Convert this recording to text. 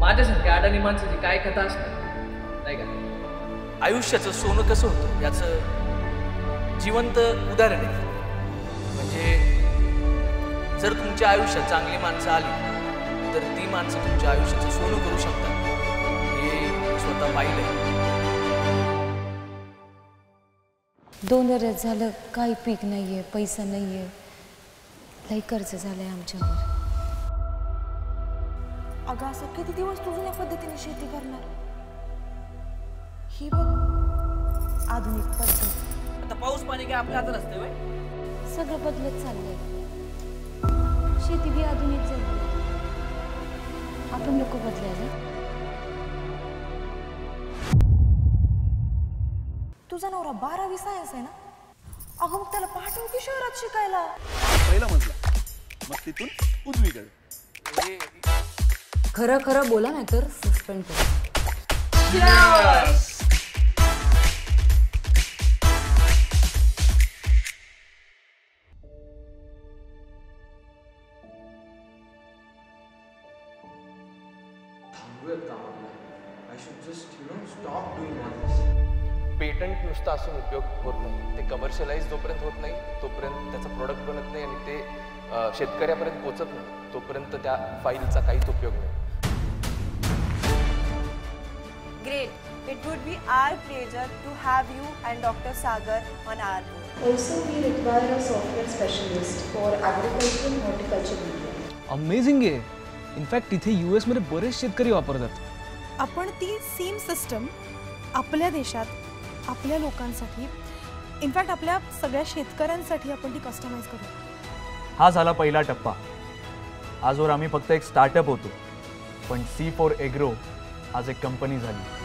माझ्यासारख्या अडाणी माणसाची काय कथा असणार नाही का? आयुष्याचं सोनं कसं होतं याचं जिवंत उदाहरण आहे. म्हणजे जर तुमच्या आयुष्यात चांगली माणसं आली तर ती माणसं तुमच्या आयुष्याचं सोनं करू शकतात. हे मी स्वतः पाहिलंय. 2 वर्ष झालं काही पीक नाहीये, पैसा नाहीये, लई कर्ज झालंय आमच्यावर. अगं असं किती दिवस तू जुन्या पद्धतीने शेती करणार? ही बघ आधुनिक पद्धत. आता पाऊस पाणी काय आपल्या हातात असते. सगळं बदलत चाललंय. शेती बी आधुनिक झाली. आपण नको बदलायला. तुझा नवरा 12वी सायन्स आहे ना? अगं मग त्याला पाठवू की शहरात शिकायला? पहिला मजला मग तिथून उजवीकडे. खरं खरं बोला नाही तर सस्पेंड करा. पेटंट नुसतं असून उपयोग होत नाही. ते कमर्शियलाइज जोपर्यंत होत नाही तोपर्यंत त्याचं प्रोडक्ट बनत नाही आणि ते शेतकऱ्यापर्यंत पोहोचत नाही तोपर्यंत त्या फाईलचा काहीच उपयोग नाही. Great. It would be our pleasure to have you and Dr. Sagar on our board. Also, we require a software specialist for agriculture and horticulture media. Amazing आहे. इनफॅक्ट तिथे US मध्ये बरेच शेतकरी वापरतात. आपण ती सेम सिस्टम आपल्या देशात आपल्या लोकांसाठी इनफॅक्ट आपल्या सगळ्या शेतकऱ्यांसाठी आपण ती कस्टमाइज करू. हा झाला पहिला टप्पा. आजवर आम्ही फक्त एक स्टार्टअप होतो पण C4 Agro आज एक कंपनी झाली.